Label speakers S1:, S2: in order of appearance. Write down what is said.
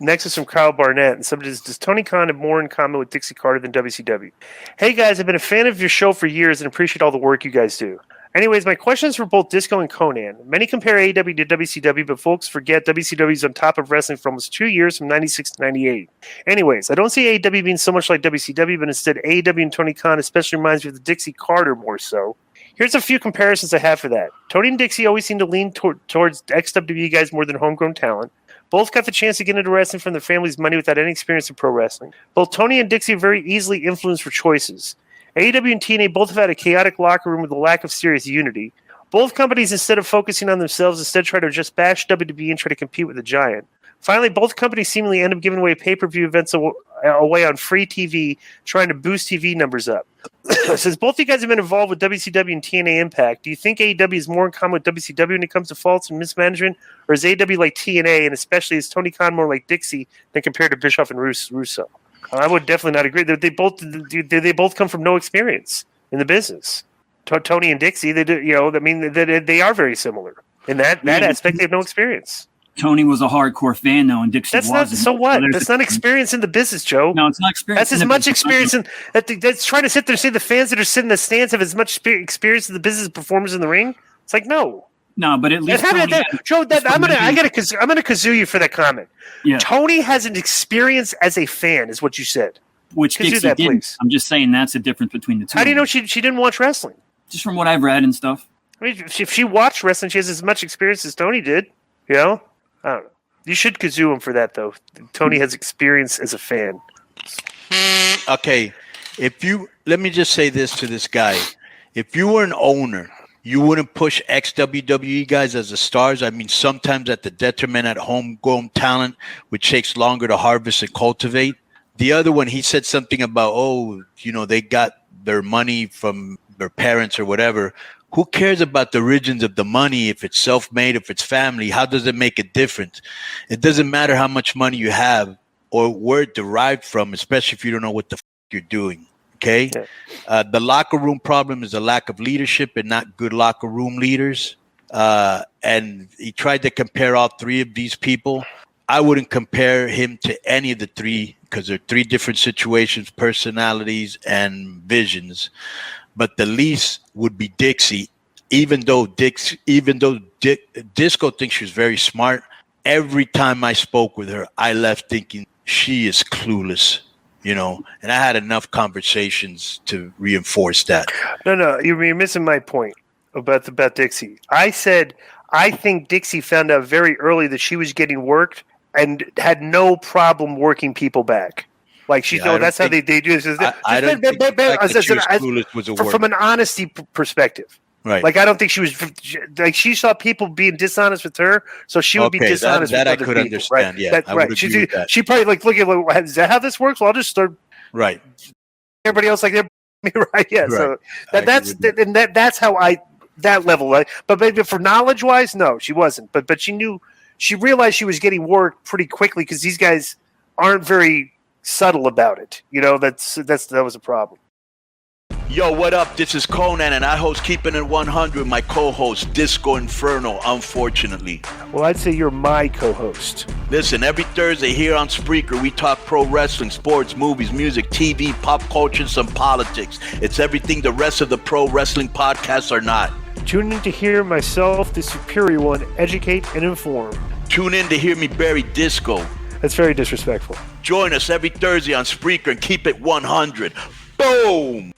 S1: Next is from Kyle Barnett, and somebody says, does Tony Khan have more in common with Dixie Carter than WCW? Hey guys, I've been a fan of your show for years and appreciate all the work you guys do. Anyways, my question is for both Disco and Konnan. Many compare AEW to WCW, but folks forget WCW is on top of wrestling for almost 2 years, from 96 to 98. Anyways, I don't see AEW being so much like WCW, but instead AEW and Tony Khan especially reminds me of the Dixie Carter more so. Here's a few comparisons I have for that. Tony and Dixie always seem to lean towards XWE guys more than homegrown talent. Both got the chance to get into wrestling from their family's money without any experience in pro wrestling. Both Tony and Dixie are very easily influenced for choices. AEW and TNA both have had a chaotic locker room with a lack of serious unity. Both companies, instead of focusing on themselves, instead try to just bash WWE and try to compete with the giant. Finally, both companies seemingly end up giving away pay-per-view events away on free TV, trying to boost TV numbers up. Since both you guys have been involved with WCW and TNA Impact, do you think AEW is more in common with WCW when it comes to faults and mismanagement, or is AEW like TNA, and especially is Tony Khan more like Dixie than compared to Bischoff and Russo? I would definitely not agree. They both come from no experience in the business. Tony and Dixie, they are very similar in that aspect. They have no experience.
S2: Tony was a hardcore fan, though, and Dixie wasn't.
S1: So what? That's not experience in the business, Joe.
S2: No, it's not experience.
S1: That's as much experience that's trying to sit there and say the fans that are sitting in the stands have as much experience as the business performers in the ring. It's like no.
S2: No, but at least
S1: Joe, I'm gonna kazoo you for that comment.
S2: Yeah.
S1: Tony has an experience as a fan, is what you said.
S2: Which Dixie didn't. Please. I'm just saying that's the difference between the two.
S1: How do you know she didn't watch wrestling?
S2: Just from what I've read and stuff.
S1: I mean, if she watched wrestling, she has as much experience as Tony did. You know, I don't know. You should kazoo him for that, though. Tony has experience as a fan.
S3: Okay, let me just say this to this guy: if you were an owner, you wouldn't push ex-WWE guys as the stars. I mean, sometimes at the detriment at homegrown talent, which takes longer to harvest and cultivate. The other one, he said something about, they got their money from their parents or whatever. Who cares about the origins of the money? If it's self-made, if it's family, how does it make a difference? It doesn't matter how much money you have or where it derived from, especially if you don't know what the you're doing. Okay, the locker room problem is a lack of leadership and not good locker room leaders. And he tried to compare all three of these people. I wouldn't compare him to any of the three because they're three different situations, personalities, and visions. But the least would be Dixie, even though Disco thinks she's very smart. Every time I spoke with her, I left thinking she is clueless. And I had enough conversations to reinforce that.
S1: No, you're missing my point about Dixie. I said I think Dixie found out very early that she was getting worked and had no problem working people back. Like that's how they do this.
S3: I don't think clueless was a word.
S1: From an honesty perspective.
S3: Right.
S1: Like I don't think she was like she saw people being dishonest with her, so she would be dishonest with other people. That I could understand. Right?
S3: Yeah, I would agree with that.
S1: She probably is that how this works? Well, I'll just start.
S3: Right.
S1: Everybody else like right. Yeah. Right. So that's how that level. Right? But maybe for knowledge wise, no, she wasn't. But she realized she was getting worked pretty quickly because these guys aren't very subtle about it. That was a problem.
S3: Yo, what up? This is Konnan, and I host Keeping It 100, my co-host, Disco Inferno, unfortunately.
S1: Well, I'd say you're my co-host.
S3: Listen, every Thursday here on Spreaker, we talk pro wrestling, sports, movies, music, TV, pop culture, and some politics. It's everything the rest of the pro wrestling podcasts are not.
S1: Tune in to hear myself, the superior one, educate and inform.
S3: Tune in to hear me bury Disco.
S1: That's very disrespectful.
S3: Join us every Thursday on Spreaker and keep it 100. Boom!